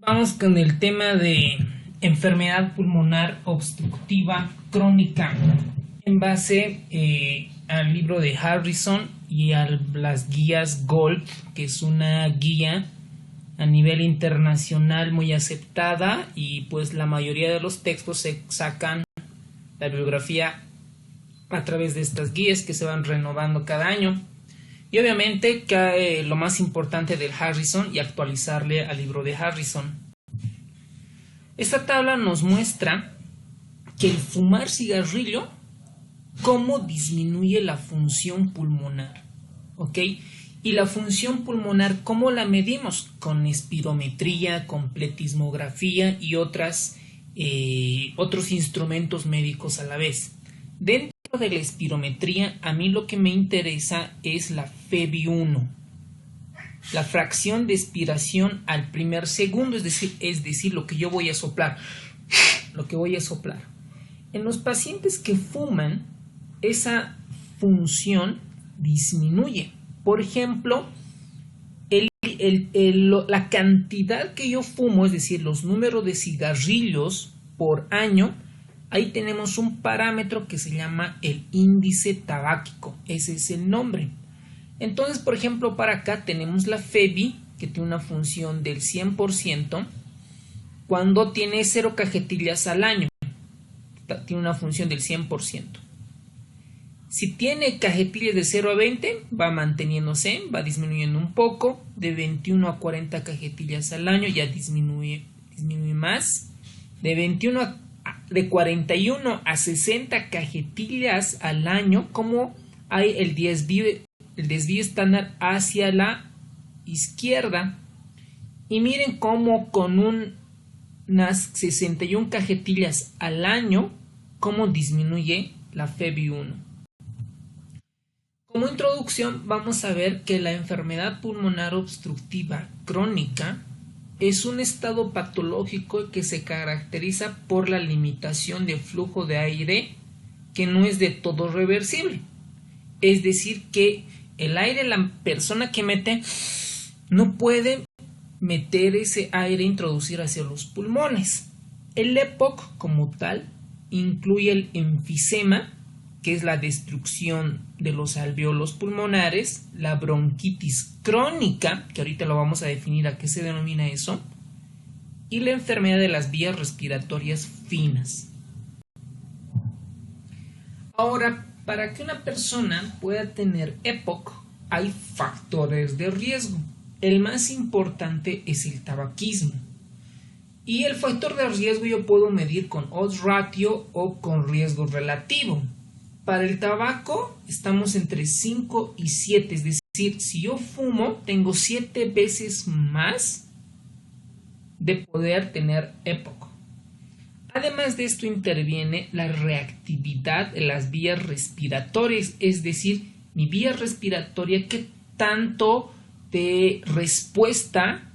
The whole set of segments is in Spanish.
Vamos con el tema de enfermedad pulmonar obstructiva crónica en base al libro de Harrison y a las guías GOLD, que es una guía a nivel internacional muy aceptada, y pues la mayoría de los textos se sacan la bibliografía a través de estas guías que se van renovando cada año. Y obviamente cae lo más importante del Harrison y actualizarle al libro de Harrison. Esta tabla nos muestra que el fumar cigarrillo, cómo disminuye la función pulmonar, ¿ok? Y la función pulmonar, ¿cómo la medimos? Con espirometría, con pletismografía y otros instrumentos médicos a la vez. Dentro de la espirometría, a mí lo que me interesa es la FEV1, la fracción de expiración al primer segundo, es decir, lo que yo voy a soplar, En los pacientes que fuman, esa función disminuye. Por ejemplo, la cantidad que yo fumo, es decir, los números de cigarrillos por año, ahí tenemos un parámetro que se llama el índice tabáquico. Ese es el nombre. Entonces, por ejemplo, para acá tenemos la FEBI, que tiene una función del 100%, cuando tiene 0 cajetillas al año. Tiene una función del 100%. Si tiene cajetillas de 0 a 20, va manteniéndose, va disminuyendo un poco. De 21 a 40 cajetillas al año ya disminuye más. De 41 a 60 cajetillas al año, como hay el desvío estándar hacia la izquierda. Y miren cómo con unas 61 cajetillas al año, cómo disminuye la FEV1. Como introducción, vamos a ver que la enfermedad pulmonar obstructiva crónica es un estado patológico que se caracteriza por la limitación de flujo de aire que no es de todo reversible. Es decir, que el aire, la persona que mete, no puede meter ese aire e introducir hacia los pulmones. El EPOC como tal incluye el enfisema, que es la destrucción de los alvéolos pulmonares, la bronquitis crónica, que ahorita lo vamos a definir a qué se denomina eso, y la enfermedad de las vías respiratorias finas. Ahora, para que una persona pueda tener EPOC, hay factores de riesgo. El más importante es el tabaquismo. Y el factor de riesgo yo puedo medir con odds ratio o con riesgo relativo. Para el tabaco estamos entre 5 y 7, es decir, si yo fumo, tengo 7 veces más de poder tener EPOC. Además de esto interviene la reactividad de las vías respiratorias, es decir, mi vía respiratoria, qué tanto de respuesta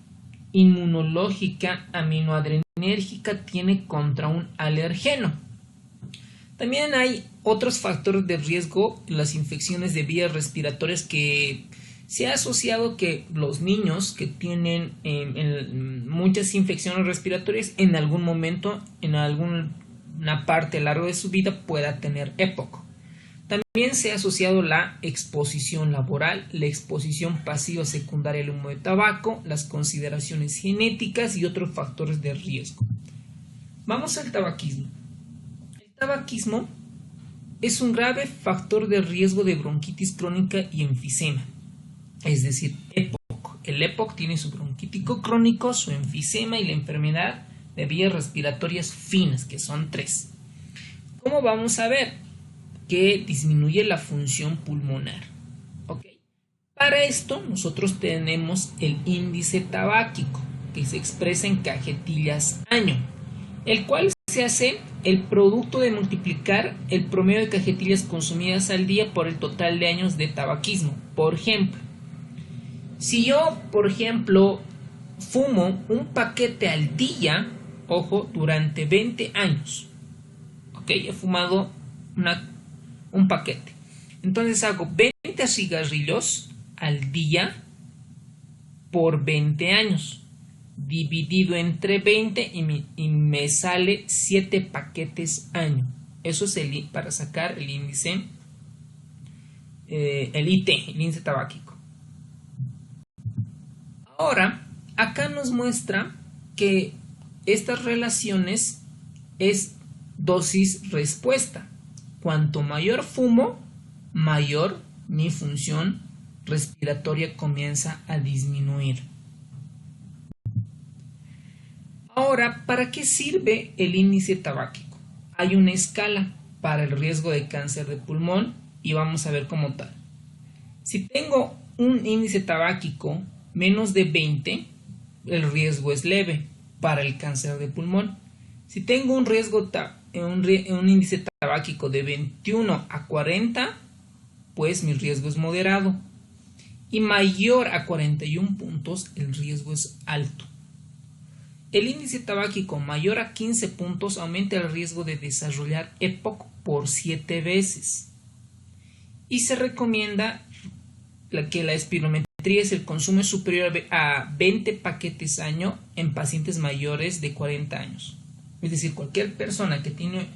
inmunológica aminoadrenérgica tiene contra un alergeno. También hay otros factores de riesgo en las infecciones de vías respiratorias que se ha asociado que los niños que tienen muchas infecciones respiratorias en algún momento, en alguna parte a lo largo de su vida pueda tener EPOC. También se ha asociado la exposición laboral, la exposición pasiva secundaria al humo de tabaco, las consideraciones genéticas y otros factores de riesgo. Vamos al tabaquismo. El tabaquismo es un grave factor de riesgo de bronquitis crónica y enfisema, es decir, EPOC. El EPOC tiene su bronquítico crónico, su enfisema y la enfermedad de vías respiratorias finas, que son 3. ¿Cómo vamos a ver que disminuye la función pulmonar? ¿Okay? Para esto nosotros tenemos el índice tabáquico, que se expresa en cajetillas año, el cual se hace el producto de multiplicar el promedio de cajetillas consumidas al día por el total de años de tabaquismo. Por ejemplo, si yo, fumo un paquete al día, ojo, durante 20 años, ok, he fumado un paquete, entonces hago 20 cigarrillos al día por 20 años. dividido entre 20 y me sale 7 paquetes año. Eso es para sacar el índice, el IT, el índice tabáquico. Ahora, acá nos muestra que estas relaciones es dosis-respuesta. Cuanto mayor fumo, mayor mi función respiratoria comienza a disminuir. Ahora, ¿para qué sirve el índice tabáquico? Hay una escala para el riesgo de cáncer de pulmón y vamos a ver cómo tal. Si tengo un índice tabáquico menos de 20, el riesgo es leve para el cáncer de pulmón. Si tengo un índice tabáquico de 21 a 40, pues mi riesgo es moderado. Y mayor a 41 puntos, el riesgo es alto. El índice tabáquico mayor a 15 puntos aumenta el riesgo de desarrollar EPOC por 7 veces. Y se recomienda que la espirometría es el consumo superior a 20 paquetes año en pacientes mayores de 40 años. Es decir, cualquier persona que tiene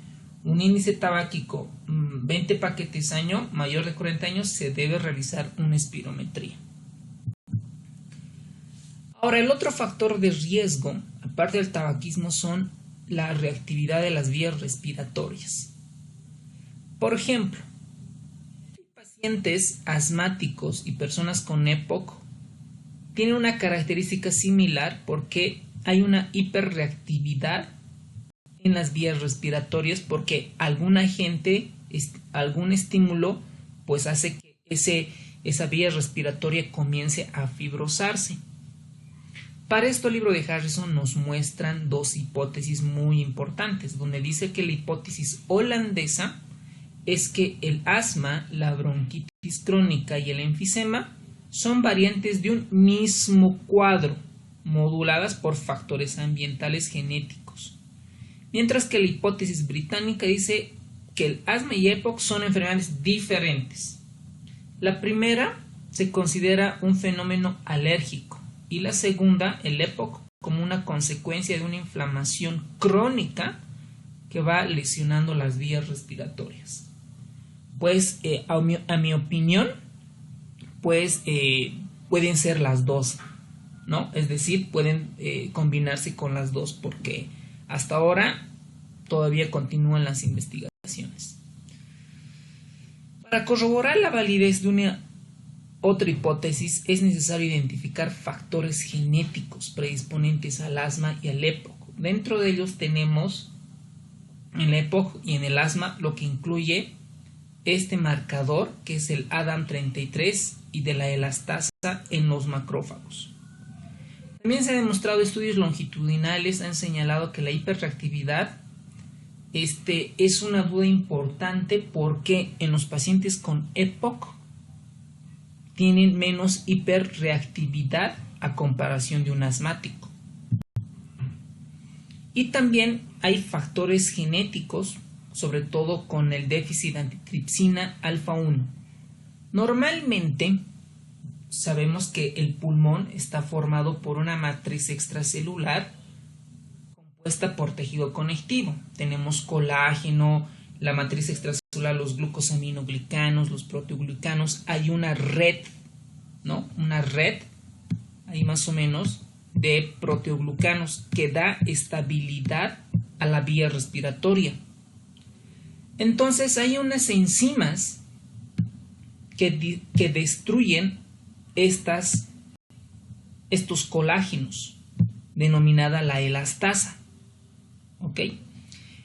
un índice tabáquico 20 paquetes año mayor de 40 años se debe realizar una espirometría. Ahora, el otro factor de riesgo, aparte del tabaquismo, son la reactividad de las vías respiratorias. Por ejemplo, pacientes asmáticos y personas con EPOC tienen una característica similar porque hay una hiperreactividad en las vías respiratorias porque algún agente, algún estímulo, pues hace que esa vía respiratoria comience a fibrosarse. Para esto el libro de Harrison nos muestran dos hipótesis muy importantes, donde dice que la hipótesis holandesa es que el asma, la bronquitis crónica y el enfisema son variantes de un mismo cuadro, moduladas por factores ambientales genéticos. Mientras que la hipótesis británica dice que el asma y EPOC son enfermedades diferentes. La primera se considera un fenómeno alérgico y la segunda, el EPOC, como una consecuencia de una inflamación crónica que va lesionando las vías respiratorias. Pues a mi opinión, pues pueden ser las dos, ¿no? Es decir, pueden combinarse con las dos porque hasta ahora todavía continúan las investigaciones. Para corroborar la validez de una otra hipótesis es necesario identificar factores genéticos predisponentes al asma y al EPOC. Dentro de ellos tenemos en el EPOC y en el asma lo que incluye este marcador que es el ADAM33 y de la elastasa en los macrófagos. También se han demostrado estudios longitudinales, han señalado que la hiperreactividad es una duda importante porque en los pacientes con EPOC tienen menos hiperreactividad a comparación de un asmático. Y también hay factores genéticos, sobre todo con el déficit de antitripsina alfa 1. Normalmente sabemos que el pulmón está formado por una matriz extracelular compuesta por tejido conectivo. Tenemos colágeno, la matriz extracelular, los glucosaminoglicanos, los proteoglicanos. Hay una red, ¿no? Una red, ahí más o menos, de proteoglucanos que da estabilidad a la vía respiratoria. Entonces hay unas enzimas que destruyen estos colágenos, denominada la elastasa. ¿Ok?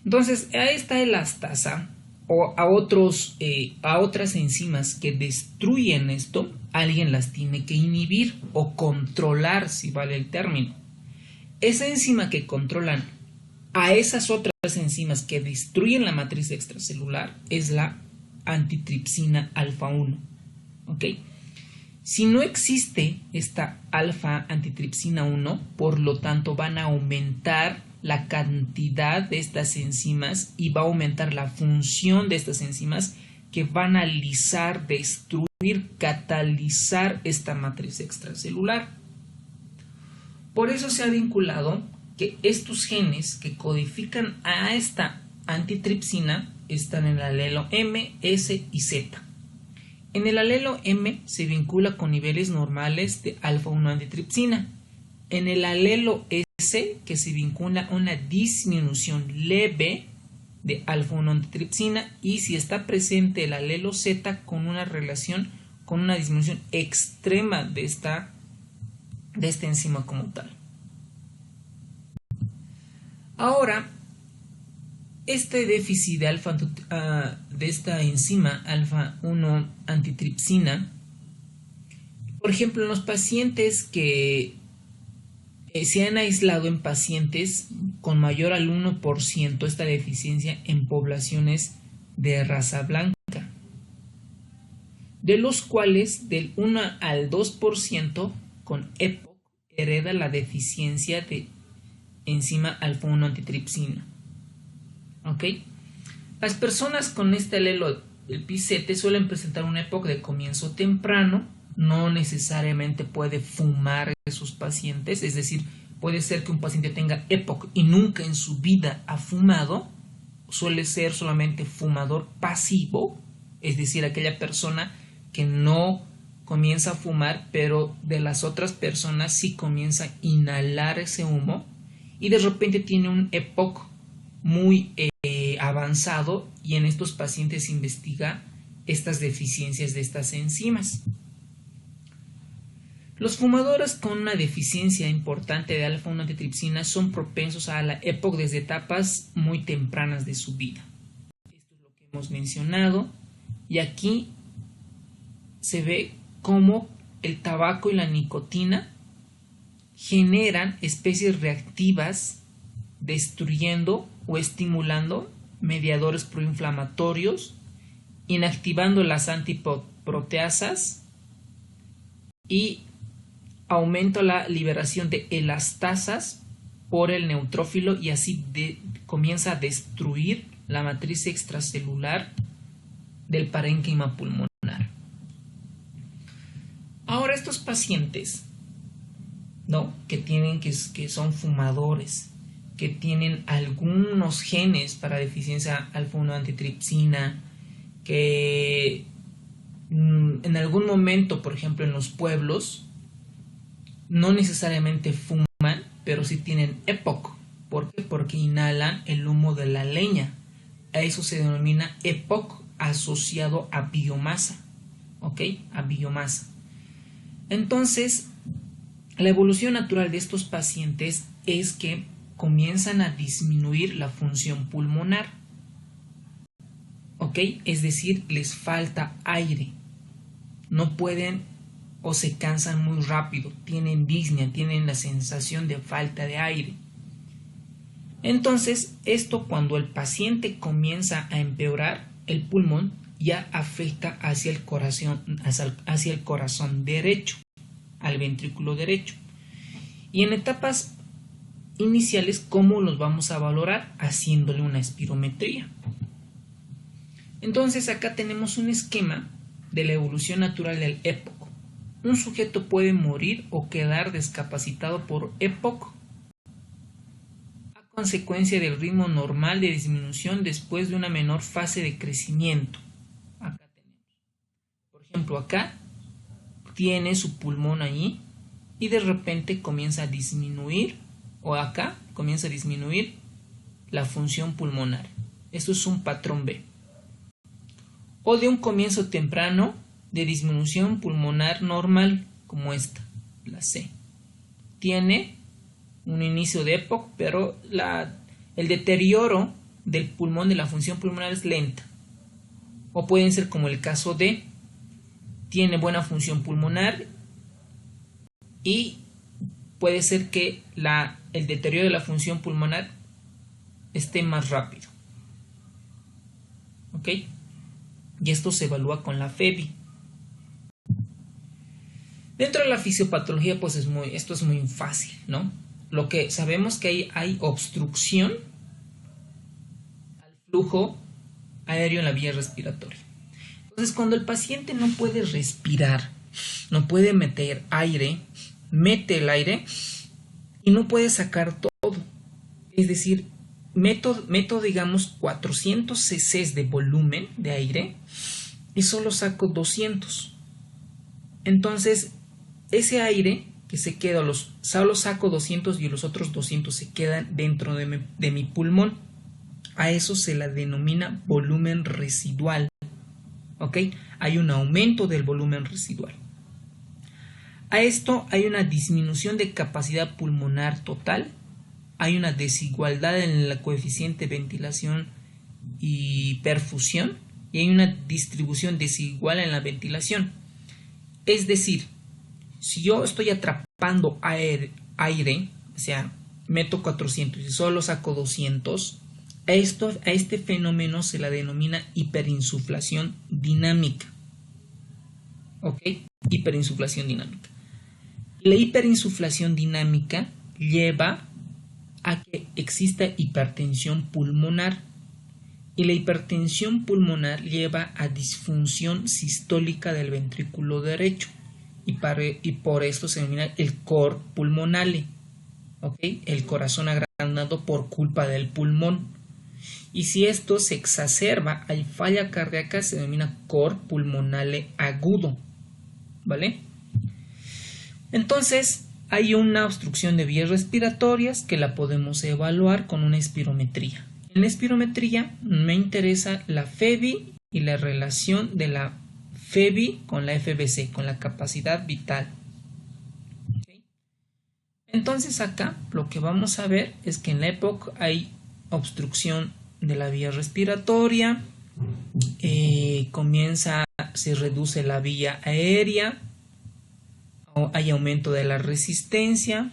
Entonces, a esta elastasa o a otras enzimas que destruyen esto, alguien las tiene que inhibir o controlar, si vale el término. Esa enzima que controlan a esas otras enzimas que destruyen la matriz extracelular es la antitripsina alfa 1. ¿Ok? Si no existe esta alfa antitripsina 1, por lo tanto van a aumentar la cantidad de estas enzimas y va a aumentar la función de estas enzimas que van a lisar, destruir, catalizar esta matriz extracelular. Por eso se ha vinculado que estos genes que codifican a esta antitripsina están en el alelo M, S y Z. En el alelo M se vincula con niveles normales de alfa-1 antitripsina. En el alelo S, que se vincula a una disminución leve de alfa-1 antitripsina, y si está presente el alelo Z con una relación con una disminución extrema de esta enzima como tal. Ahora, este déficit de esta enzima alfa-1 antitripsina, por ejemplo, en los pacientes que se han aislado en pacientes con mayor al 1% esta deficiencia en poblaciones de raza blanca, de los cuales del 1 al 2% con EPOC hereda la deficiencia de enzima alfa-1 antitripsina. ¿Ok? Las personas con este alelo, el PIZ, suelen presentar un EPOC de comienzo temprano. No necesariamente puede fumar esos pacientes, es decir, puede ser que un paciente tenga EPOC y nunca en su vida ha fumado. Suele ser solamente fumador pasivo, es decir, aquella persona que no comienza a fumar, pero de las otras personas sí comienza a inhalar ese humo y de repente tiene un EPOC muy avanzado, y en estos pacientes se investiga estas deficiencias de estas enzimas. Los fumadores con una deficiencia importante de alfa-1 antitripsina son propensos a la EPOC desde etapas muy tempranas de su vida. Esto es lo que hemos mencionado, y aquí se ve cómo el tabaco y la nicotina generan especies reactivas destruyendo o estimulando mediadores proinflamatorios, inactivando las antiproteasas y aumenta la liberación de elastasas por el neutrófilo, y así comienza a destruir la matriz extracelular del parénquima pulmonar. Ahora, estos pacientes, ¿no?, que son fumadores, que tienen algunos genes para deficiencia alfa-1 antitripsina, que en algún momento, por ejemplo, en los pueblos, no necesariamente fuman, pero sí tienen EPOC. ¿Por qué? Porque inhalan el humo de la leña. A eso se denomina EPOC asociado a biomasa. ¿Ok? A biomasa. Entonces, la evolución natural de estos pacientes es que comienzan a disminuir la función pulmonar. ¿Ok? Es decir, les falta aire. No pueden o se cansan muy rápido, tienen disnea, tienen la sensación de falta de aire. Entonces, esto, cuando el paciente comienza a empeorar, el pulmón ya afecta hacia el corazón derecho, al ventrículo derecho. Y en etapas iniciales, ¿cómo los vamos a valorar? Haciéndole una espirometría. Entonces, acá tenemos un esquema de la evolución natural del EPOC. Un sujeto puede morir o quedar discapacitado por EPOC a consecuencia del ritmo normal de disminución después de una menor fase de crecimiento. Acá tenemos, por ejemplo, acá tiene su pulmón allí y de repente comienza a disminuir, o acá comienza a disminuir la función pulmonar. Esto es un patrón B. O de un comienzo temprano de disminución pulmonar normal, como esta, la C. Tiene un inicio de EPOC, pero el deterioro del pulmón, de la función pulmonar, es lenta. O pueden ser como el caso D, tiene buena función pulmonar y puede ser que el deterioro de la función pulmonar esté más rápido. ¿Ok? Y esto se evalúa con la FEBI. Dentro de la fisiopatología, pues esto es muy fácil, ¿no? Lo que sabemos que hay obstrucción al flujo aéreo en la vía respiratoria. Entonces, cuando el paciente no puede respirar, no puede meter aire, mete el aire y no puede sacar todo. Es decir, meto digamos 400 cc de volumen de aire y solo saco 200. Entonces, ese aire que se queda, solo saco 200 y los otros 200 se quedan dentro de mi pulmón. A eso se la denomina volumen residual. ¿Ok? Hay un aumento del volumen residual. A esto hay una disminución de capacidad pulmonar total, hay una desigualdad en el coeficiente de ventilación y perfusión, y hay una distribución desigual en la ventilación. Es decir, si yo estoy atrapando aire, o sea, meto 400 y solo saco 200, a este fenómeno se la denomina hiperinsuflación dinámica. ¿Ok? Hiperinsuflación dinámica. La hiperinsuflación dinámica lleva a que exista hipertensión pulmonar, y la hipertensión pulmonar lleva a disfunción sistólica del ventrículo derecho, y por esto se denomina el cor pulmonale, ¿okay? El corazón agrandado por culpa del pulmón. Y si esto se exacerba, hay falla cardíaca, se denomina cor pulmonale agudo, ¿vale? Entonces, hay una obstrucción de vías respiratorias que la podemos evaluar con una espirometría. En la espirometría me interesa la FEBI y la relación de la FEBI con la FVC, con la capacidad vital. ¿Okay? Entonces acá lo que vamos a ver es que en la EPOC hay obstrucción de la vía respiratoria, se reduce la vía aérea, hay aumento de la resistencia.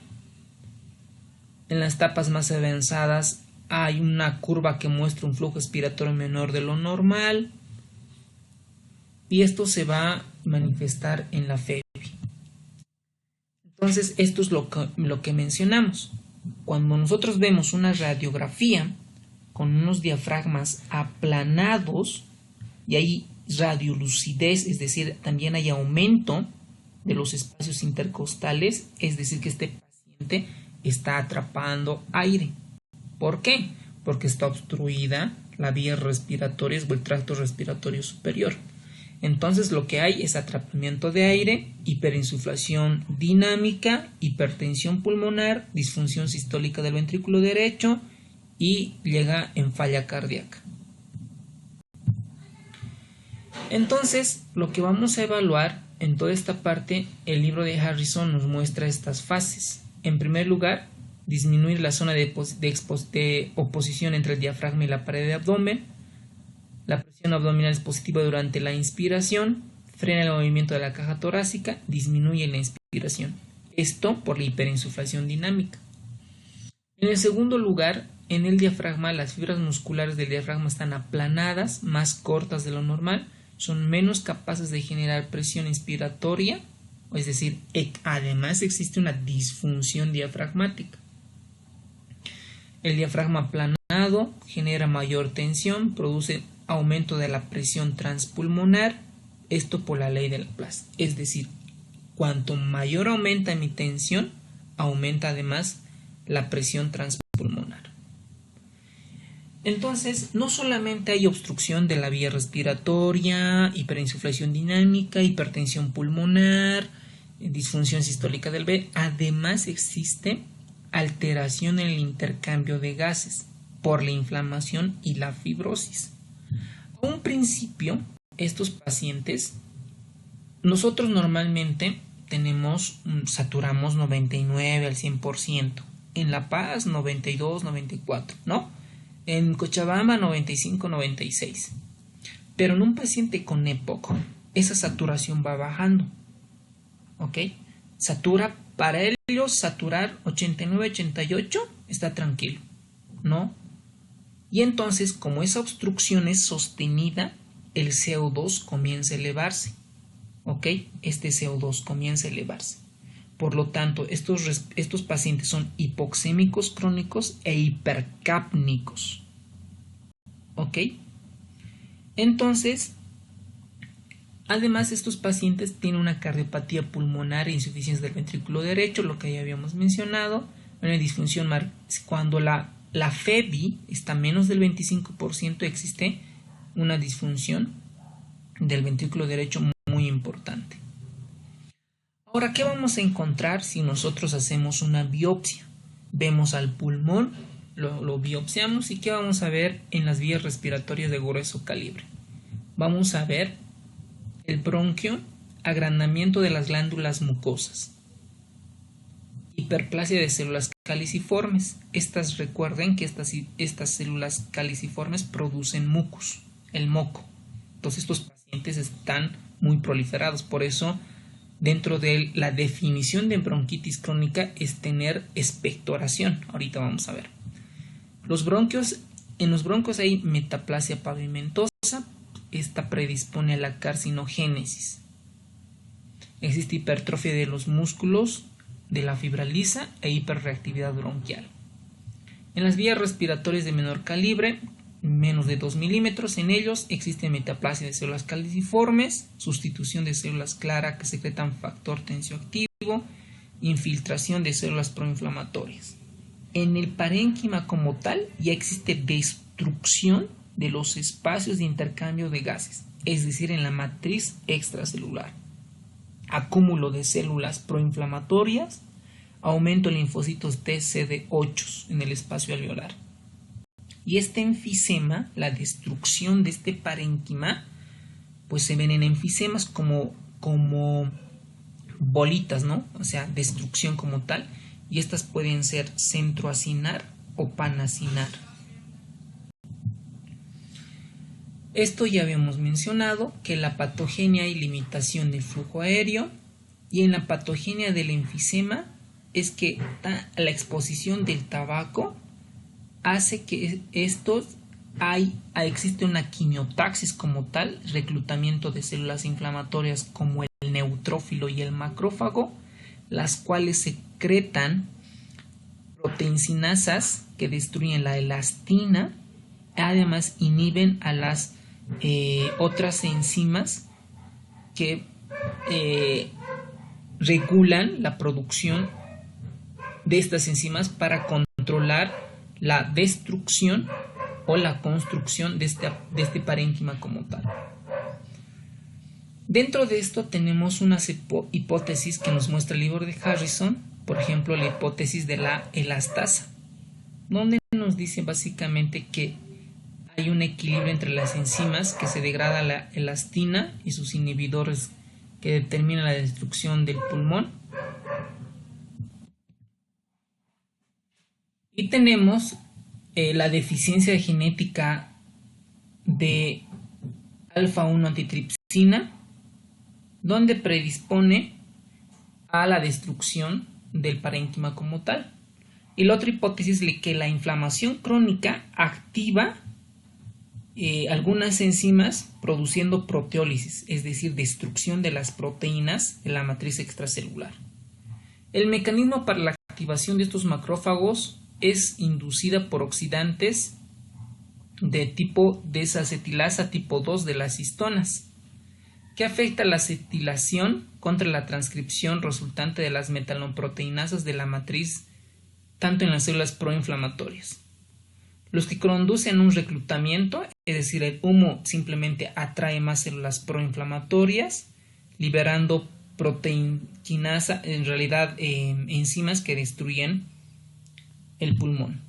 En las etapas más avanzadas hay una curva que muestra un flujo expiratorio menor de lo normal, y esto se va a manifestar en la FEBI. Entonces, esto es lo que mencionamos. Cuando nosotros vemos una radiografía con unos diafragmas aplanados y hay radiolucidez, es decir, también hay aumento de los espacios intercostales, es decir, que este paciente está atrapando aire. ¿Por qué? Porque está obstruida la vía respiratoria o el tracto respiratorio superior. Entonces lo que hay es atrapamiento de aire, hiperinsuflación dinámica, hipertensión pulmonar, disfunción sistólica del ventrículo derecho y llega en falla cardíaca. Entonces lo que vamos a evaluar en toda esta parte, el libro de Harrison nos muestra estas fases. En primer lugar, disminuir la zona de oposición entre el diafragma y la pared de abdomen. La presión abdominal es positiva durante la inspiración, frena el movimiento de la caja torácica, disminuye la inspiración. Esto por la hiperinsuflación dinámica. En el segundo lugar, en el diafragma, las fibras musculares del diafragma están aplanadas, más cortas de lo normal, son menos capaces de generar presión inspiratoria, es decir, además existe una disfunción diafragmática. El diafragma aplanado genera mayor tensión, produce aumento de la presión transpulmonar, esto por la ley de Laplace. Es decir, cuanto mayor aumenta mi tensión, aumenta además la presión transpulmonar. Entonces, no solamente hay obstrucción de la vía respiratoria, hiperinsuflación dinámica, hipertensión pulmonar, disfunción sistólica del B, además existe alteración en el intercambio de gases por la inflamación y la fibrosis. A un principio, estos pacientes, nosotros normalmente saturamos 99 al 100%, en La Paz 92, 94, ¿no? En Cochabamba 95, 96. Pero en un paciente con EPOC, esa saturación va bajando. ¿Ok? Para ellos saturar 89, 88 está tranquilo, ¿no? Y entonces, como esa obstrucción es sostenida, el CO2 comienza a elevarse. ¿Ok? Este CO2 comienza a elevarse. Por lo tanto, estos pacientes son hipoxémicos crónicos e hipercápnicos. ¿Ok? Entonces, además, estos pacientes tienen una cardiopatía pulmonar e insuficiencia del ventrículo derecho, lo que ya habíamos mencionado, Una disfunción cuando la FeB está menos del 25%, existe una disfunción del ventrículo derecho muy importante. Ahora, ¿qué vamos a encontrar si nosotros hacemos una biopsia? Vemos al pulmón, lo biopsiamos, y ¿qué vamos a ver en las vías respiratorias de grueso calibre? Vamos a ver el bronquio, agrandamiento de las glándulas mucosas, hiperplasia de células caliciformes. Recuerden que estas células caliciformes producen mucus, el moco. Entonces estos pacientes están muy proliferados. Por eso, dentro de la definición de bronquitis crónica es tener expectoración. Ahorita vamos a ver. En los bronquios hay metaplasia pavimentosa. Esta predispone a la carcinogénesis. Existe hipertrofia de los músculos de la fibra lisa e hiperreactividad bronquial. En las vías respiratorias de menor calibre, menos de 2 milímetros, en ellos existe metaplasia de células caliciformes, sustitución de células claras que secretan factor tensioactivo, infiltración de células proinflamatorias. En el parénquima como tal ya existe destrucción de los espacios de intercambio de gases, es decir, en la matriz extracelular. Acúmulo de células proinflamatorias, aumento de linfocitos TCD8 en el espacio alveolar. Y este enfisema, la destrucción de este parénquima, pues se ven en enfisemas como bolitas, ¿no? O sea, destrucción como tal. Y estas pueden ser centroacinar o panacinar. Esto ya habíamos mencionado, que la patogenia y limitación del flujo aéreo, y en la patogenia del enfisema es que la exposición del tabaco hace que existe una quimiotaxis como tal, reclutamiento de células inflamatorias como el neutrófilo y el macrófago, las cuales secretan proteincinasas que destruyen la elastina, además inhiben a las otras enzimas que regulan la producción de estas enzimas para controlar la destrucción o la construcción de este parénquima como tal. Dentro de esto tenemos unas hipótesis que nos muestra el libro de Harrison, por ejemplo la hipótesis de la elastasa, donde nos dice básicamente que hay un equilibrio entre las enzimas, que se degrada la elastina y sus inhibidores que determinan la destrucción del pulmón. Y tenemos la deficiencia genética de alfa-1 antitripsina, donde predispone a la destrucción del parénquima como tal. Y la otra hipótesis es que la inflamación crónica activa algunas enzimas produciendo proteólisis, es decir, destrucción de las proteínas de la matriz extracelular. El mecanismo para la activación de estos macrófagos es inducida por oxidantes de tipo desacetilasa tipo 2 de las histonas, que afecta la acetilación contra la transcripción resultante de las metaloproteinasas de la matriz, tanto en las células proinflamatorias. Los que conducen a un reclutamiento, es decir, el humo simplemente atrae más células proinflamatorias, liberando proteinquinasa, en realidad enzimas que destruyen el pulmón.